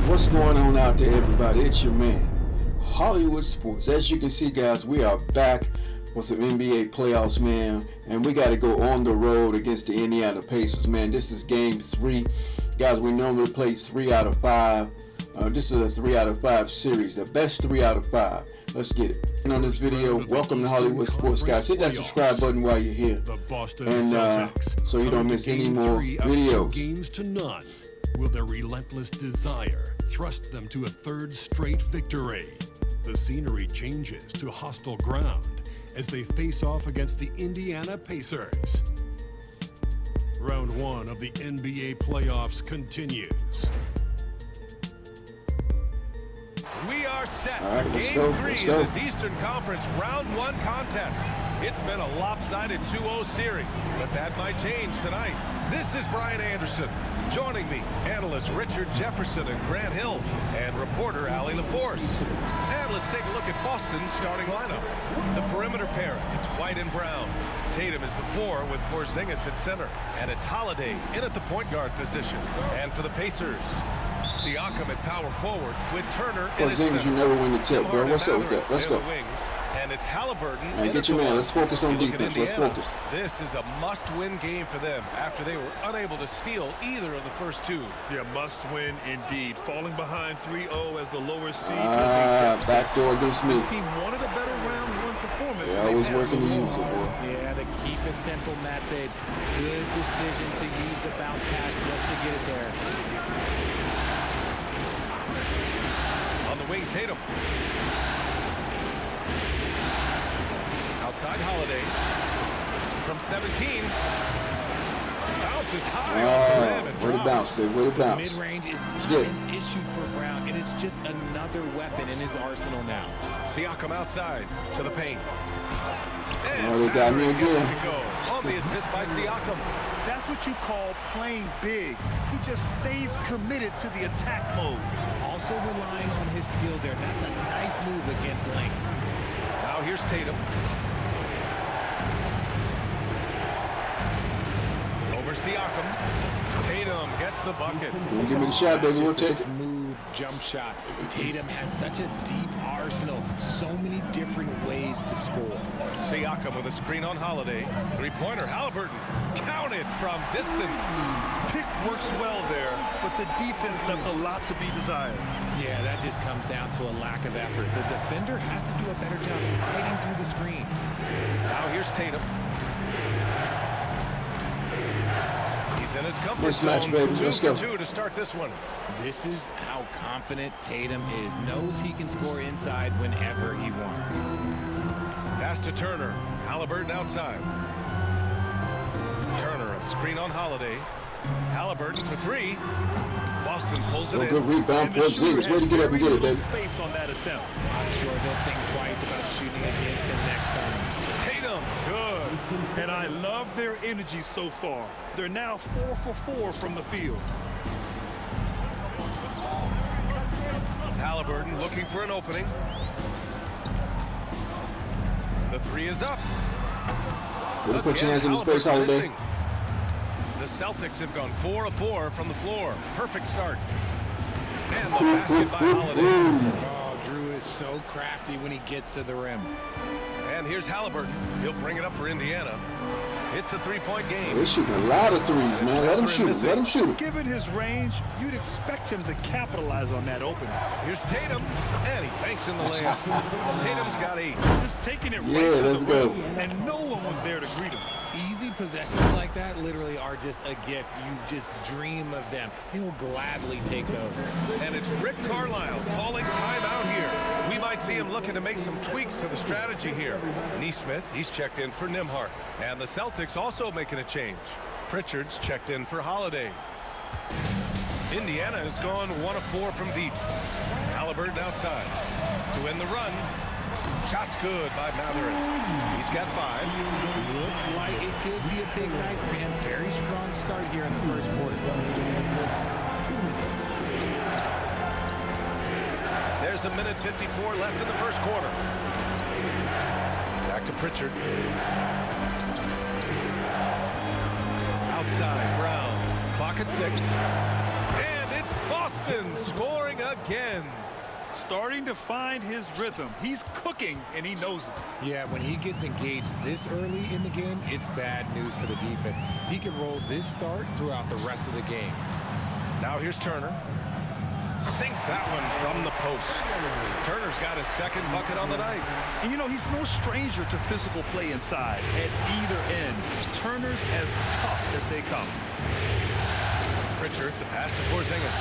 What's going on out there, everybody? It's your man, Hollywood Sports. As you can see, guys, we are back with the NBA playoffs, man, and we got to go on the road against the Indiana Pacers, man. This is game 3. Guys, we normally play 3 out of 5. This is a 3 out of 5 series, the best 3 out of 5. Let's get it. And on this video, welcome to Hollywood Sports, guys. Hit that subscribe button while you're here, and so you don't miss any more videos. Games to none. Will their relentless desire thrust them to a third straight victory? The scenery changes to hostile ground as they face off against the Indiana Pacers. Round 1 of the NBA playoffs continues. We are set All right, for Game 3 of this Eastern Conference Round 1 contest. It's been a lopsided 2-0 series, but that might change tonight. This is Brian Anderson. Joining me, analysts Richard Jefferson and Grant Hill, and reporter Allie LaForce. And let's take a look at Boston's starting lineup. The perimeter pair, it's White and Brown. Tatum is the 4 with Porzingis at center. And it's Holiday in at the point guard position. And for the Pacers, Siakam at power forward with Turner in at center. You never win the tip, bro. What's up with that? Let's go. And it's Halliburton. Man, get your man. Let's focus on defense. Let's focus. This is a must-win game for them after they were unable to steal either of the first 2. Yeah, must-win indeed. Falling behind 3-0 as the lower seed. Backdoor against me. This team wanted a better round 1 performance. Yeah, always working to use it, boy. Yeah, to keep it simple, method. Good decision to use the bounce pass just to get it there. On the wing, Tatum. Outside Holiday. From 17. Bounces high off the rim and way to bounce, baby. Way to bounce. Mid-range is not an issue for Brown. It is just another weapon in his arsenal now. Siakam outside to the paint. Oh, they got me again. On the assist by Siakam. That's what you call playing big. He just stays committed to the attack mode. Also relying on his skill there. That's a nice move against length. Now here's Tatum. Over Siakam. Tatum gets the bucket. Give me the shot, baby. We'll take it. Smooth jump shot. Tatum has such a deep arsenal. So many different ways to score. Siakam with a screen on Holiday. Three-pointer, Halliburton. Counted from distance. Pick works well there, but the defense left a lot to be desired. Yeah, that just comes down to a lack of effort. The defender has to do a better job fighting through the screen. Now here's Tatum. He's in his comfort zone. Match, baby. Let's go. 2 to start this one. This is how confident Tatum is. Knows he can score inside whenever he wants. Pass to Turner. Halliburton outside. Turner, a screen on Holiday. Halliburton for 3. Boston pulls it in. Good rebound. Porzingis. Way to get up and get it, baby. Space on that attempt. I'm sure he'll think twice about shooting against him next time. Tatum, good. And I love their energy so far. They're now 4 for 4 from the field. Halliburton looking for an opening. The 3 is up. Better put your hands in the space, Holiday. The Celtics have gone 4 of 4 from the floor. Perfect start. And the basket by Holiday. Oh, Drew is so crafty when he gets to the rim. And here's Halliburton. He'll bring it up for Indiana. It's a 3-point game. They're shooting a lot of threes, man. Let him shoot it. Let him shoot it. Given his range, you'd expect him to capitalize on that opening. Here's Tatum, and he banks in the layup. Tatum's got 8. Just taking it Yeah, right to let's the go. rim, and no one was there to greet him. Easy possessions like that literally are just a gift. You just dream of them. He'll gladly take those. And it's Rick Carlisle calling timeout here. We might see him looking to make some tweaks to the strategy here. Neesmith, he's checked in for Nembhard. And the Celtics also making a change. Pritchard's checked in for Holiday. Indiana has gone 1 of 4 from deep. Halliburton outside. To end the run. Shot's good by Matherin. He's got 5. Looks like it could be a big night for him. Very strong start here in the first quarter. There's a minute 54 left in the first quarter. Back to Pritchard. Outside, Brown. Clock at 6. And it's Boston scoring shooting again. Starting to find his rhythm. He's cooking, and he knows it. Yeah, when he gets engaged this early in the game, it's bad news for the defense. He can roll this start throughout the rest of the game. Now here's Turner. Sinks that one from the post. Turner's got his second bucket on the night. And, you know, he's no stranger to physical play inside at either end. Turner's as tough as they come. Pritchard, the pass to Porzingis.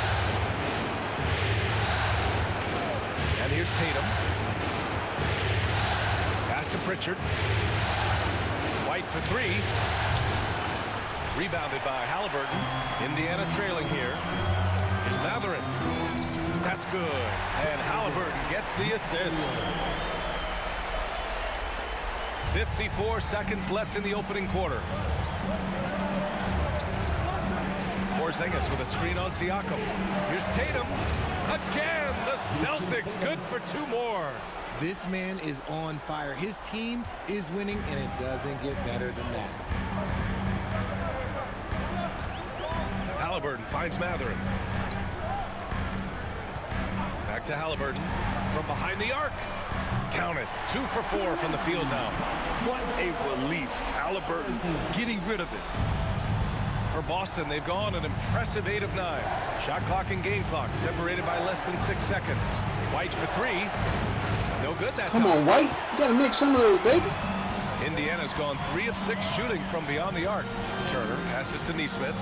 And here's Tatum. Pass to Pritchard. White for three. Rebounded by Halliburton. Indiana trailing here. Here's Matherin. That's good. And Halliburton gets the assist. 54 seconds left in the opening quarter. Porzingis with a screen on Siakam. Here's Tatum. Again, the Celtics good for two more. This man is on fire. His team is winning, and it doesn't get better than that. Halliburton finds Matherin. Back to Halliburton from behind the arc. Count it. 2 for 4 from the field now. What a release. Halliburton getting rid of it. For Boston, they've gone an impressive 8 of 9. Shot clock and game clock separated by less than 6 seconds. White for 3. No good that time. Come on, White. You got to make some of those, baby. Indiana's gone 3 of 6 shooting from beyond the arc. Turner passes to Nesmith.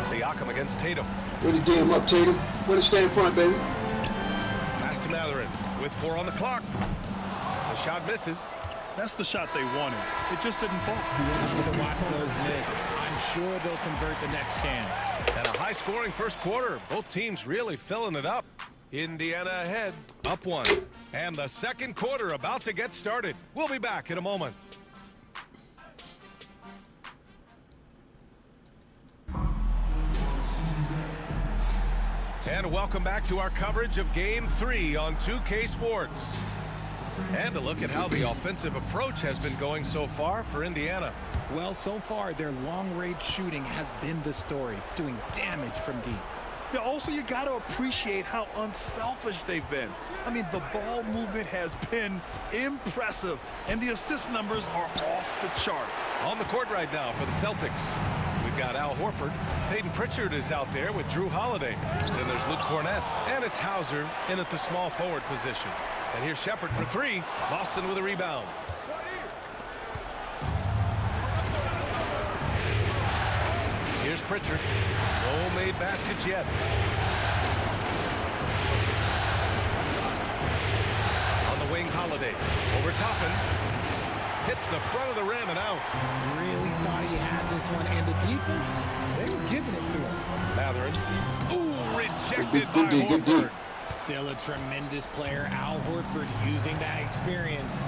Siakam against Tatum. Way to D him up, Tatum. Way to stay in front, baby. Pass to Matherin with 4 on the clock. The shot misses. That's the shot they wanted. It just didn't fall. Tough to watch those miss. I'm sure they'll convert the next chance. And a high-scoring first quarter. Both teams really filling it up. Indiana ahead, up 1. And the second quarter about to get started. We'll be back in a moment. And welcome back to our coverage of Game 3 on 2K Sports. And a look at how the offensive approach has been going so far for Indiana. Well, so far, their long-range shooting has been the story, doing damage from deep. Yeah, also, you got to appreciate how unselfish they've been. I mean, the ball movement has been impressive, and the assist numbers are off the chart. On the court right now for the Celtics, we've got Al Horford. Peyton Pritchard is out there with Drew Holiday. Then there's Luke Cornett, and it's Hauser in at the small forward position. And here's Shepard for 3. Boston with a rebound. Here's Pritchard. No made baskets yet. On the wing, Holiday. Over Toppin. Hits the front of the rim and out. Really thought he had this one, and the defense, they were giving it to him. Matherin. Ooh, rejected by Horford. Still a tremendous player, Al Horford, using that experience.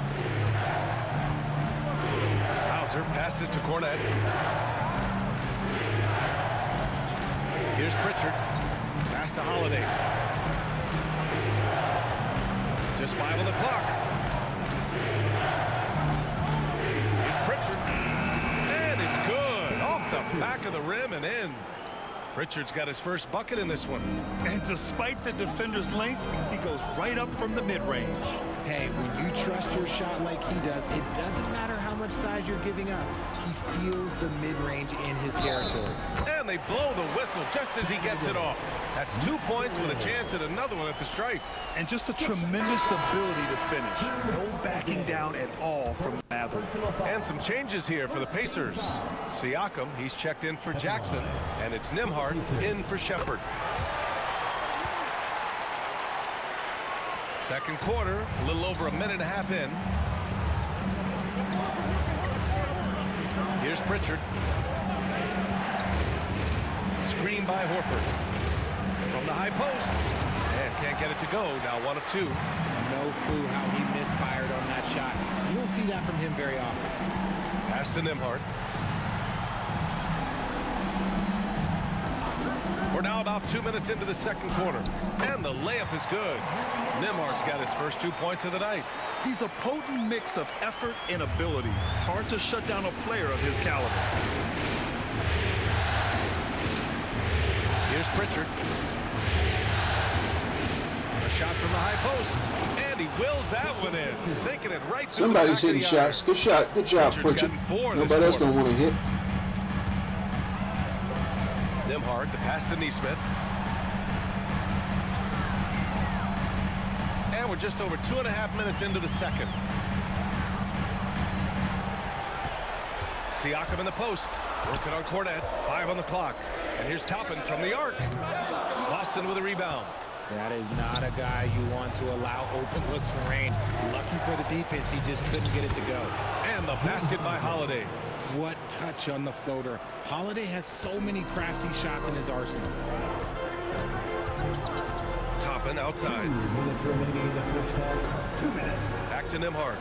Hauser passes to Cornett. Here's Pritchard. Pass to Holiday. Just 5 on the clock. Here's Pritchard. And it's good. Off the back of the rim and in. Pritchard's got his first bucket in this one. And despite the defender's length, he goes right up from the mid-range. Hey, when you trust your shot like he does, it doesn't matter how much size you're giving up. He feels the mid-range in his territory. And they blow the whistle just as he gets it off. That's 2 points with a chance at another one at the stripe. And just a tremendous ability to finish. No backing down at all from Matherin. And some changes here for the Pacers. Siakam, he's checked in for Jackson. And it's Nembhard in for Shepard. Second quarter, a little over a minute and a half in. Here's Pritchard. Screen by Horford. From the high post. And can't get it to go. Now 1 of 2. No clue how he misfired on that shot. You don't see that from him very often. Pass to Nembhard. We're now about 2 minutes into the second quarter. And the layup is good. Nembhard's got his first 2 points of the night. He's a potent mix of effort and ability. Hard to shut down a player of his caliber. Here's Pritchard. A shot from the high post. And he wills that one in. Sinking it right through Somebody's the back hitting of the iron. shots. Good shot. Good job, Pritchard. Nobody else don't want to hit. Nimhard, the pass to Neesmith. And we're just over 2.5 minutes into the second. Siakam in the post. Working on Cornette. 5 on the clock. And here's Toppin from the arc. Boston with a rebound. That is not a guy you want to allow open looks from range. Lucky for the defense, he just couldn't get it to go. And the basket by Holiday. What touch on the floater. Holiday has so many crafty shots in his arsenal. Toppin outside. 2 minutes remaining in the first half. 2 minutes. Back to Nimhard.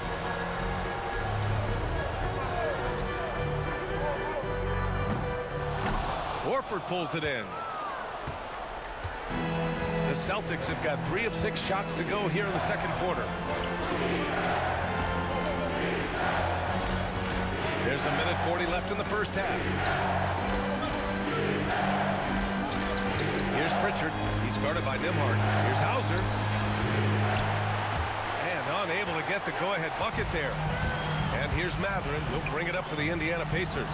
Horford pulls it in. The Celtics have got 3 of 6 shots to go here in the second quarter. There's 1:40 left in the first half. Here's Pritchard. He's guarded by Nimhard. Here's Hauser. And unable to get the go-ahead bucket there. And here's Mathurin. He'll bring it up for the Indiana Pacers.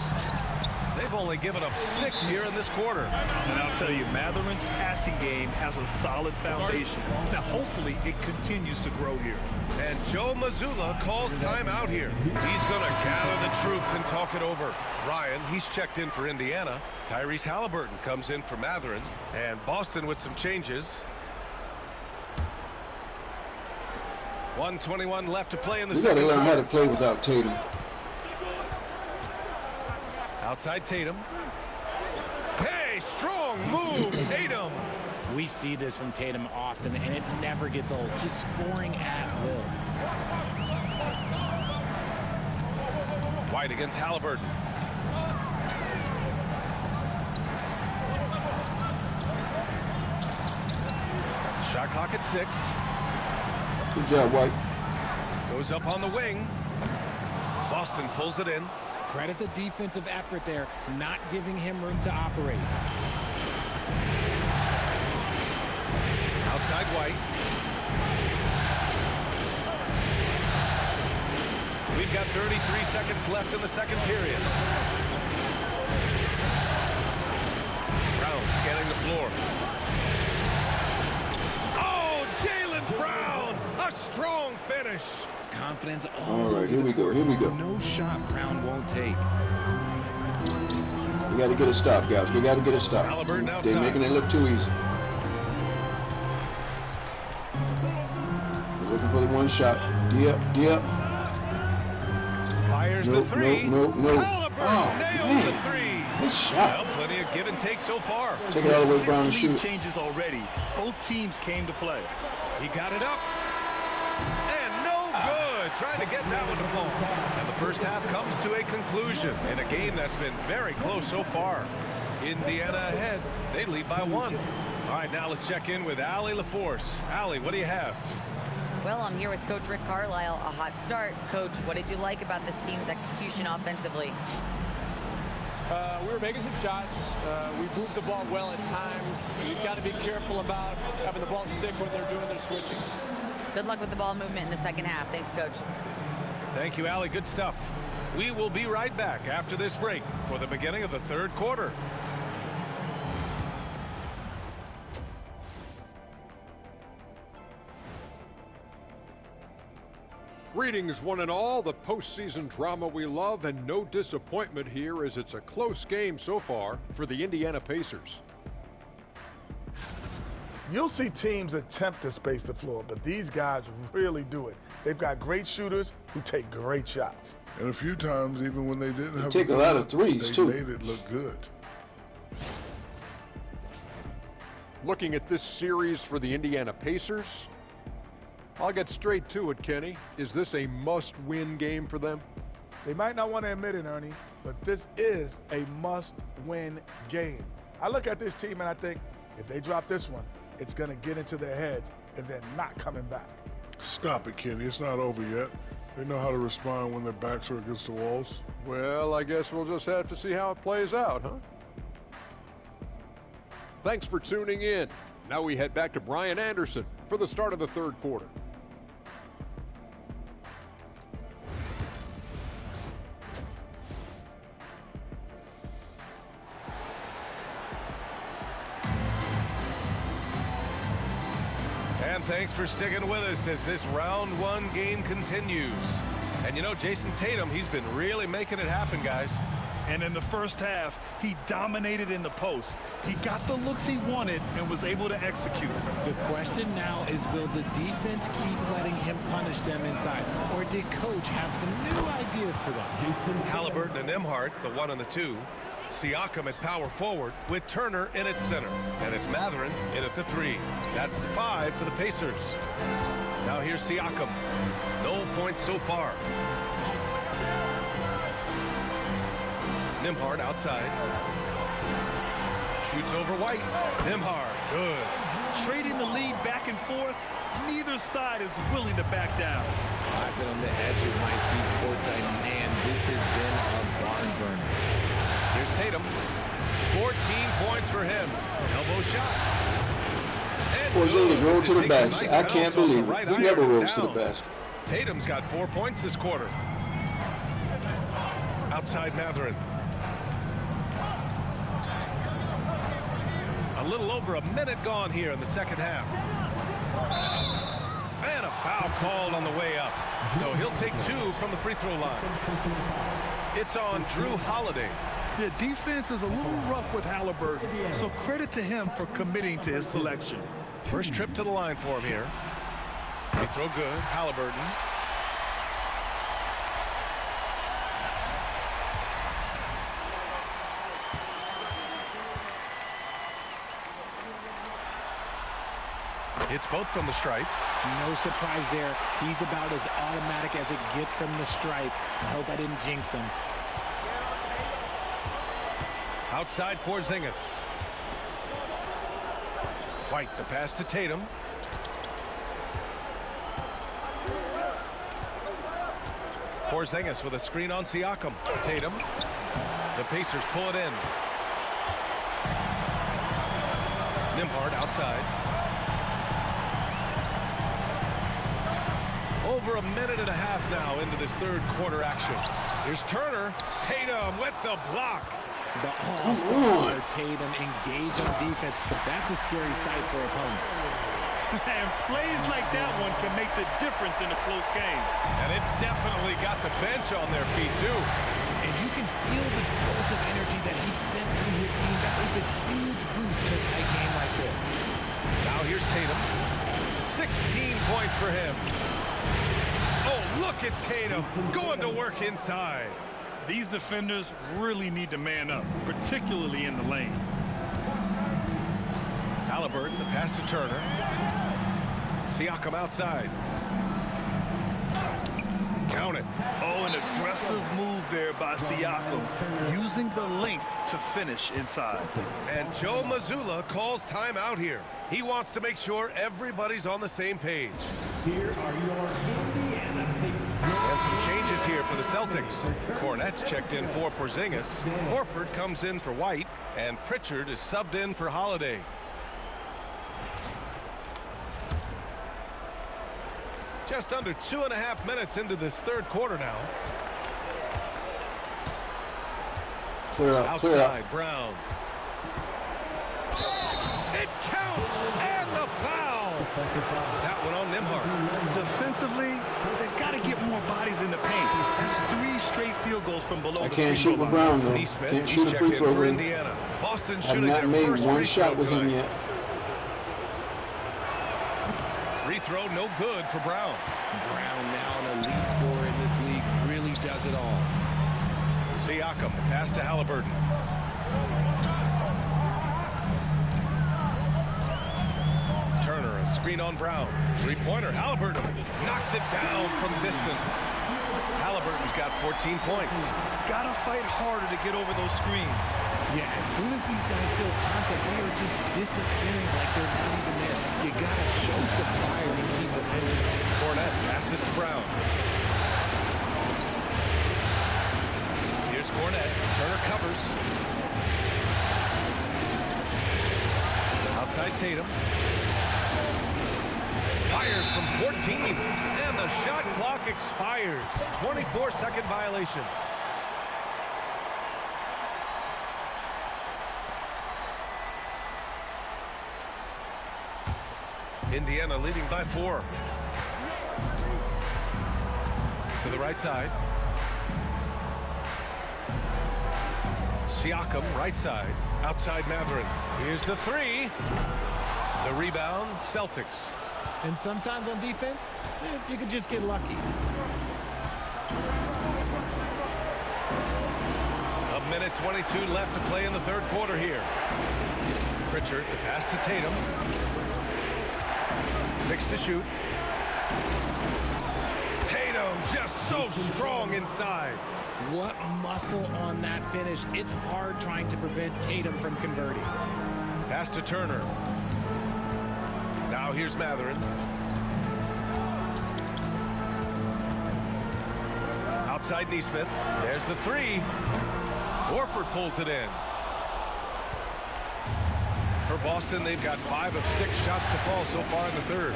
They've only given up 6 here in this quarter. And I'll tell you, Matherin's passing game has a solid foundation. Now, hopefully, it continues to grow here. And Joe Mazzulla calls timeout here. He's going to gather the troops and talk it over. Ryan, he's checked in for Indiana. Tyrese Halliburton comes in for Mathurin. And Boston with some changes. 1:21 left to play in the second. We got to learn how to play without Tatum. Outside Tatum. Hey, strong move, Tatum. We see this from Tatum often, and it never gets old. Just scoring at will. White against Halliburton. Shot clock at 6. Good job, White. Goes up on the wing. Boston pulls it in. Credit the defensive effort there, not giving him room to operate. Outside White. We've got 33 seconds left in the second period. Brown scanning the floor. Oh, Jaylen Brown! A strong finish. Confidence all right, here we go. Here we go. No shot Brown won't take. We got to get a stop, guys. We got to get a stop. Halliburton outside. They're making it look too easy. We're looking for the one shot. D up. Fires the three. No. Halliburton nails the three. Good shot. Well, plenty of give and take so far. Take it all the way, Brown, and shoot it. Changes already. Both teams came to play. He got it up. And no good. Trying to get that one to fall. And the first half comes to a conclusion in a game that's been very close so far. Indiana ahead. They lead by 1. All right, now let's check in with Allie LaForce. Allie, what do you have? Well, I'm here with Coach Rick Carlisle. A hot start. Coach, what did you like about this team's execution offensively? We were making some shots. We moved the ball well at times. You've got to be careful about having the ball stick when they're doing their switching. Good luck with the ball movement in the second half. Thanks, Coach. Thank you, Allie. Good stuff. We will be right back after this break for the beginning of the third quarter. Greetings, one and all. The postseason drama we love, and no disappointment here as it's a close game so far for the Indiana Pacers. You'll see teams attempt to space the floor, but these guys really do it. They've got great shooters who take great shots. And a few times, even when they didn't have take a lot of threes, too. They made it look good. Looking at this series for the Indiana Pacers, I'll get straight to it, Kenny. Is this a must-win game for them? They might not want to admit it, Ernie, but this is a must-win game. I look at this team and I think, if they drop this one, it's going to get into their heads and they're not coming back. Stop it, Kenny. It's not over yet. They know how to respond when their backs are against the walls. Well, I guess we'll just have to see how it plays out, huh? Thanks for tuning in. Now we head back to Brian Anderson for the start of the third quarter. And thanks for sticking with us as this round one game continues. And you know, Jason Tatum, he's been really making it happen, guys. And in the first half, he dominated in the post. He got the looks he wanted and was able to execute. The question now is, will the defense keep letting him punish them inside? Or did Coach have some new ideas for them? Halliburton and Nembhard, the 1 and the 2. Siakam at power forward with Turner in at center. And it's Mathurin in at the 3. That's the 5 for the Pacers. Now here's Siakam. No points so far. Nembhard outside. Shoots over White. Nembhard, good. Trading the lead back and forth, neither side is willing to back down. I've been on the edge of my seat courtside. Man, this has been a barn burner. Here's Tatum. 14 points for him. Elbow shot. Porzingis rolled to the basket. I can't believe it. He never rolls to the basket. Tatum's got 4 points this quarter. Outside Mathurin. A little over a minute gone here in the second half. And a foul called on the way up. So he'll take 2 from the free throw line. It's on Drew Holiday. The defense is a little rough with Halliburton, so credit to him for committing to his selection. First trip to the line for him here. Free throw good. Halliburton. It's both from the stripe. No surprise there. He's about as automatic as it gets from the stripe. I hope I didn't jinx him. Outside Porzingis. White, the pass to Tatum. Porzingis with a screen on Siakam. Tatum. The Pacers pull it in. Nembhard outside. Over a minute and a half now into this third quarter action. Here's Turner. Tatum with the block. The all-star Tatum engaged on defense. That's a scary sight for opponents. And plays like that one can make the difference in a close game. And it definitely got the bench on their feet, too. And you can feel the jolt of energy that he sent through his team. That is a huge boost in a tight game like this. Now here's Tatum. 16 points for him. Oh, look at Tatum going to work inside. These defenders really need to man up, particularly in the lane. Halliburton, the pass to Turner. Siakam outside. Count it. Oh, an aggressive move there by Siakam, using the length to finish inside. And Joe Mazzulla calls timeout here. He wants to make sure everybody's on the same page. Here are your Indiana Pacers. And some changes here for the Celtics. Cornette's checked in for Porzingis. Horford comes in for White. And Pritchard is subbed in for Holiday. Just under 2.5 minutes into this third quarter now. Clear up, Outside, clear up. Brown. It counts, and the foul. That one on Nembhard. Defensively, they've got to get more bodies in the paint. That's 3 straight field goals from below I the can't free shoot throw with line. Brown, though. Neesmith, Can't he's shoot a checked free in throw for with him. Indiana. Boston I've shooting not their made first one free shot throw with him tonight. yet. Free throw no good for Brown. Brown now an elite scorer in this league, really does it all. Siakam, the pass to Halliburton. Turner, a screen on Brown. Three-pointer, Halliburton knocks it down from distance. Halliburton's got 14 points. Gotta fight harder to get over those screens. Yeah, as soon as these guys feel contact, they are just disappearing like they're not even there. You gotta show some fire and keep defending. Cornette passes to Brown. Here's Cornette. Turner covers. Tatum. Fires from 14, and the shot clock expires. 24-second violation. Indiana leading by 4. To the right side. Siakam, right side. Outside Mathurin. Here's the 3. The rebound, Celtics. And sometimes on defense, you can just get lucky. A minute 22 left to play in the third quarter here. Pritchard, the pass to Tatum. 6 to shoot. Tatum just so strong inside. What muscle on that finish. It's hard trying to prevent Tatum from converting. Pass to Turner. Now here's Mathurin. Outside Neesmith. There's the 3. Horford pulls it in. For Boston, they've got 5 of 6 shots to fall so far in the third.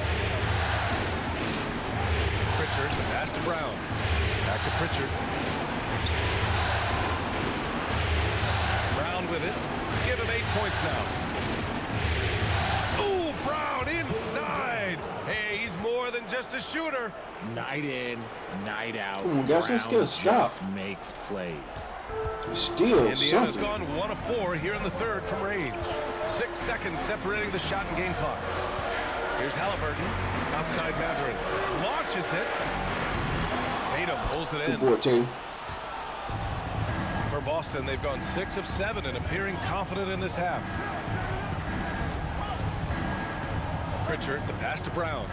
Pritchard, the pass to Brown. Back to Pritchard. Brown with it. Give him 8 points now. Ooh, Brown inside. Hey, he's more than just a shooter. Night in, night out. Come on, guys, let's get a stop. Just makes plays. Still Indiana's something. gone 1 of 4 here in the third from range. 6 seconds separating the shot and game clocks. Here's Halliburton. Outside Mathurin. Launches it. Tatum pulls it in. Good boy, Tatum. For Boston, they've gone 6 of 7 and appearing confident in this half. Pritchard, the pass to Brown.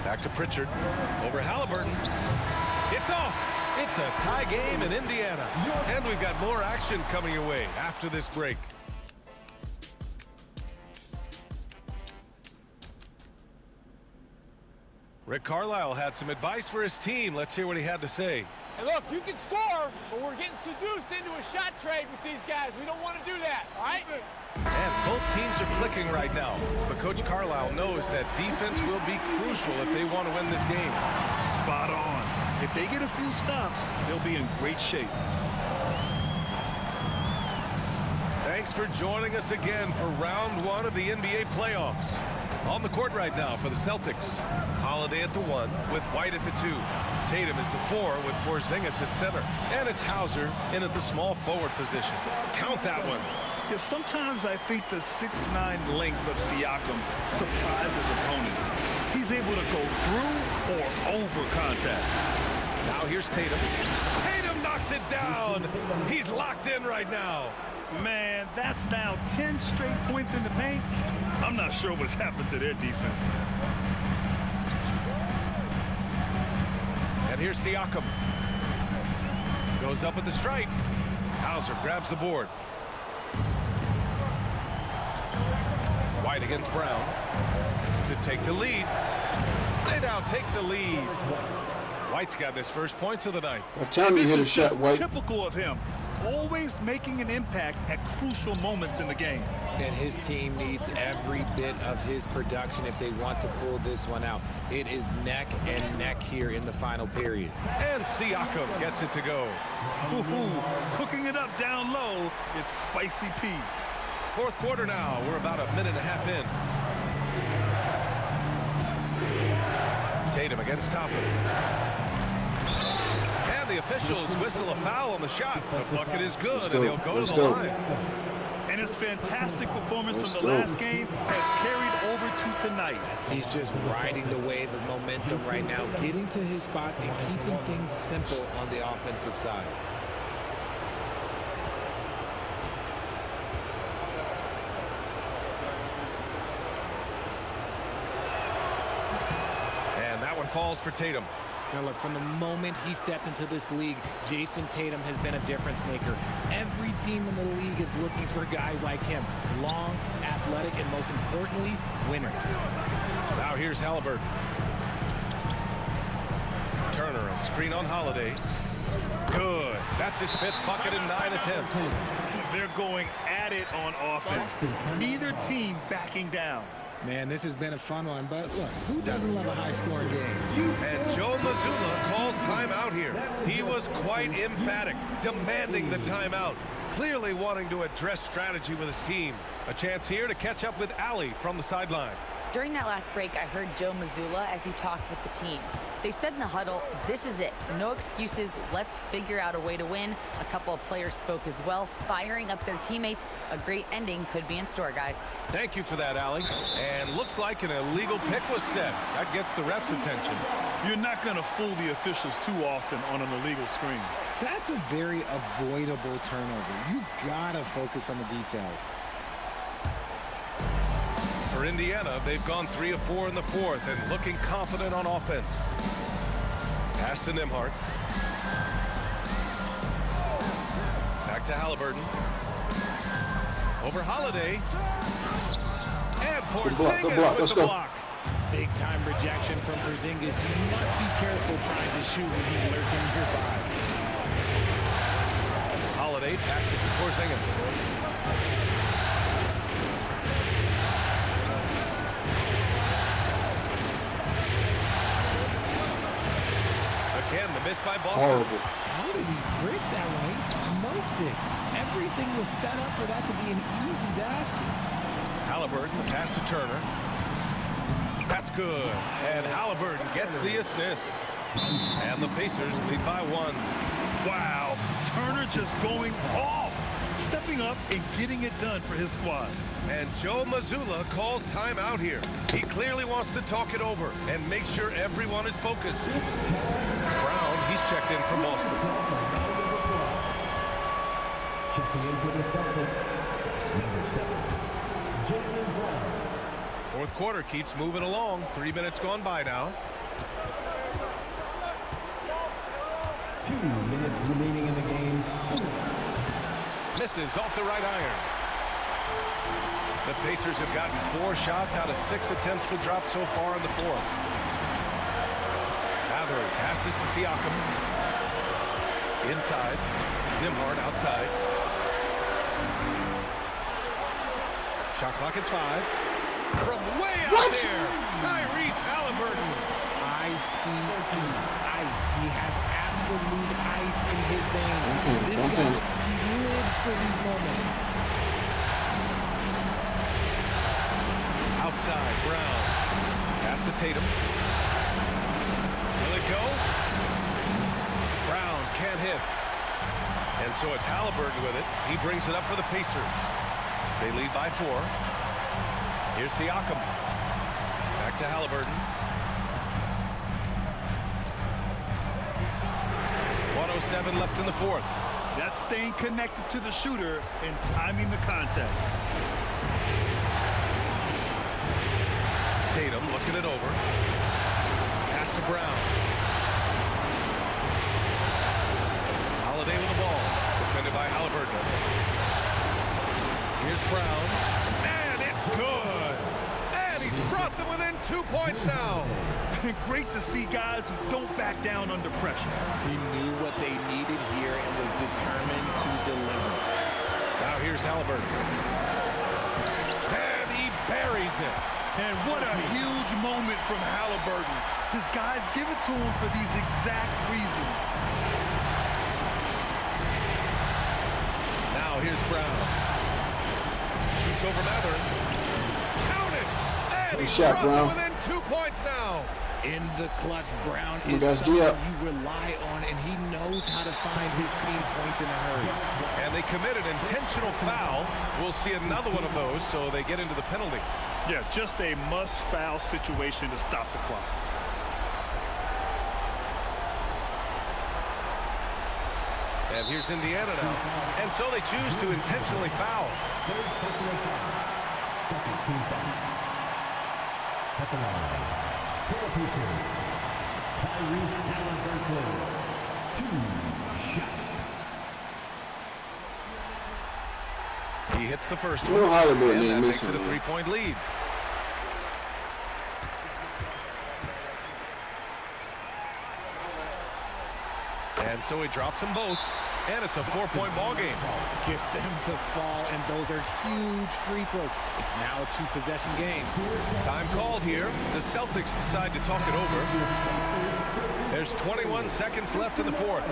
Back to Pritchard. Over Halliburton. It's off. It's a tie game in Indiana. And we've got more action coming your way after this break. Rick Carlisle had some advice for his team. Let's hear what he had to say. And look, you can score, but we're getting seduced into a shot trade with these guys. We don't want to do that, all right? And both teams are clicking right now. But Coach Carlisle knows that defense will be crucial if they want to win this game. Spot on. If they get a few stops, they'll be in great shape. Thanks for joining us again for round 1 of the NBA playoffs. On the court right now for the Celtics. Holiday at the 1 with White at the 2. Tatum is the 4 with Porzingis at center. And it's Hauser in at the small forward position. Count that one. Yeah, sometimes I think the 6'9" length of Siakam surprises opponents. He's able to go through or over contact. Now here's Tatum. Tatum knocks it down. He's locked in right now. Man, that's now 10 straight points in the paint. I'm not sure what's happened to their defense. And here's Siakam. Goes up at the stripe. Hauser grabs the board. White against Brown to take the lead. They now take the lead. White's got his first points of the night. What time you hit a shot, White? Typical of him. Always making an impact at crucial moments in the game. And his team needs every bit of his production if they want to pull this one out. It is neck and neck here in the final period. And Siakam gets it to go. Ooh, cooking it up down low, it's Spicy P. Fourth quarter now. We're about a minute and a half in. Tatum against Toppin. And the officials whistle a foul on the shot. The bucket is good, and he'll go to the line. And his fantastic performance from the last game has carried over to tonight. He's just riding the wave of momentum right now, getting to his spots and keeping things simple on the offensive side. And that one falls for Tatum. Now look, from the moment he stepped into this league, Jason Tatum has been a difference maker. Every team in the league is looking for guys like him. Long, athletic, and most importantly, winners. Now here's Halliburton. Turner, a screen on Holiday. Good. That's his 5th bucket in 9 attempts. They're going at it on offense. Neither team backing down. Man, this has been a fun one, but look, who doesn't love a high-scoring game? And Joe Mazzulla calls timeout here. He was quite emphatic, demanding the timeout, clearly wanting to address strategy with his team. A chance here to catch up with Allie from the sideline. During that last break, I heard Joe Mazzulla as he talked with the team. They said in the huddle, this is it. No excuses. Let's figure out a way to win. A couple of players spoke as well, firing up their teammates. A great ending could be in store, guys. Thank you for that, Allie. And looks like an illegal pick was set. That gets the ref's attention. You're not going to fool the officials too often on an illegal screen. That's a very avoidable turnover. You gotta focus on the details. For Indiana, they've gone 3 of 4 in the 4th and looking confident on offense. Pass to Nembhard. Back to Halliburton. Over Holiday. And Porzingis with the block. Big time rejection from Porzingis. You must be careful trying to shoot when he's lurking nearby. Holiday passes to Porzingis. Again, the miss by Boston. Horrible. How did he break that one? He smoked it. Everything was set up for that to be an easy basket. Halliburton, the pass to Turner. That's good. And Halliburton gets the assist. And the Pacers lead by 1. Wow, Turner just going off, stepping up and getting it done for his squad. And Joe Mazzulla calls timeout here. He clearly wants to talk it over and make sure everyone is focused. Brown, he's checked in from Boston. Checking in for the Celtics, number 7, Jaylen Brown. 4th quarter keeps moving along. 3 minutes gone by now. 2 minutes remaining in the game. 2 minutes. Misses off the right iron. The Pacers have gotten 4 shots out of 6 attempts to drop so far in the 4th. Mather passes to Siakam. Inside. Nembhard outside. Shot clock at 5. From way out there, Tyrese Halliburton. ICE. Ice. He has absolute ice in his veins. This guy, he lives for these moments. Outside, Brown. Pass to Tatum. Will it go? Brown can't hit. And so it's Halliburton with it. He brings it up for the Pacers. They lead by 4. Here's Siakam. Back to Halliburton. 1:07 left in the 4th. That's staying connected to the shooter and timing the contest. Tatum looking it over. Pass to Brown. Holiday with the ball. Defended by Halliburton. Here's Brown. And it's good. And he's brought them within 2 points now. Great to see guys who don't back down under pressure. He knew what they needed here and was determined to deliver. Now here's Halliburton. And he buries it. And what a huge moment from Halliburton. His guys give it to him for these exact reasons. Now here's Brown. Shoots over Mather. Count it! And he's brought them within 2 points now. In the clutch, Brown is someone you rely on, and he knows how to find his team points in a hurry. And they committed intentional foul. We'll see another one of those, so they get into the penalty. Yeah, just a must-foul situation to stop the clock. And here's Indiana now. And so they choose to intentionally foul. Third personal foul. Second team foul. At the line. For the Pacers, Tyrese Halliburton, 2 shots. He hits the first one, and that makes it a 3-point lead. And so he drops them both. And it's a 4-point ball game. Gets them to fall, and those are huge free throws. It's now a 2-possession game. Time called here. The Celtics decide to talk it over. There's 21 seconds left in the fourth.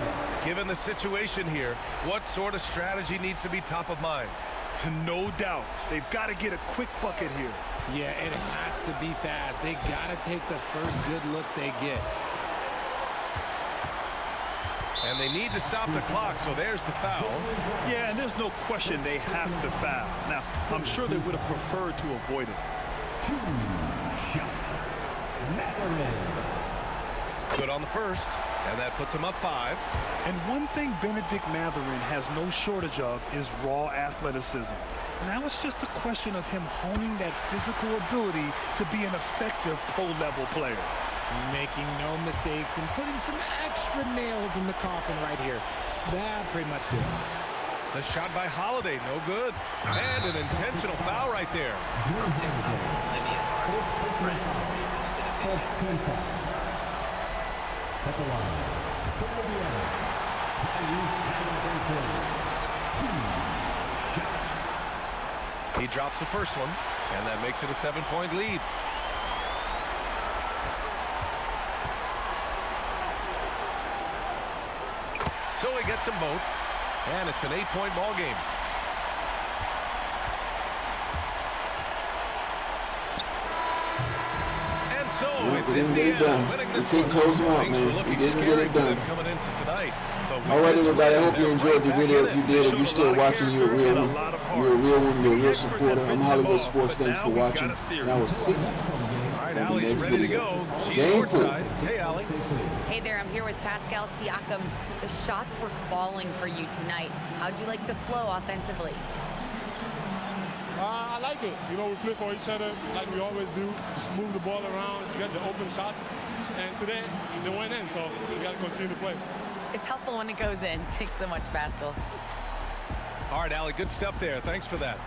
Given the situation here, what sort of strategy needs to be top of mind? No doubt. They've got to get a quick bucket here. Yeah, it has to be fast. They got to take the first good look they get. And they need to stop the clock, so there's the foul. Yeah, and there's no question they have to foul. Now, I'm sure they would have preferred to avoid it. 2 shots. Good on the first, and that puts him up 5. And one thing Benedict Mathurin has no shortage of is raw athleticism. Now it's just a question of him honing that physical ability to be an effective pro-level player. Making no mistakes and putting some extra nails in the coffin right here. That pretty much did it. The shot by Holiday, no good. And an intentional foul right there. At the line, from Indiana, Tyrese Halliburton, 2 shots. He drops the first one, and that makes it a 7-point lead. So he gets them both, and it's an 8-point ball game. And so it's Indiana winning this one. Close him out, man. We didn't get it done. Coming into tonight. All right, everybody. I hope you enjoyed the video. If you did, if you're still watching, you're a real one. You're a real one. You're a real supporter. I'm Hollywood Sports. Thanks for watching. And I will see you on the next ready video. To go. She's Game courtside. Hey, Allie. Hey there, I'm here with Pascal Siakam. The shots were falling for you tonight. How'd you like the flow offensively? I like it. You know, we play for each other like we always do. Move the ball around, you got the open shots. And today, they went in, so we got to continue to play. It's helpful when it goes in. Thanks so much, Pascal. All right, Allie, good stuff there. Thanks for that.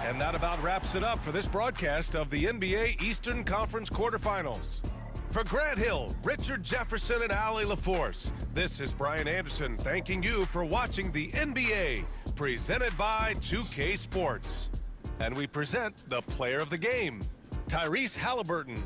And that about wraps it up for this broadcast of the NBA Eastern Conference quarterfinals. For Grant Hill, Richard Jefferson, and Allie LaForce, this is Brian Anderson thanking you for watching the NBA, presented by 2K Sports. And we present the player of the game, Tyrese Halliburton.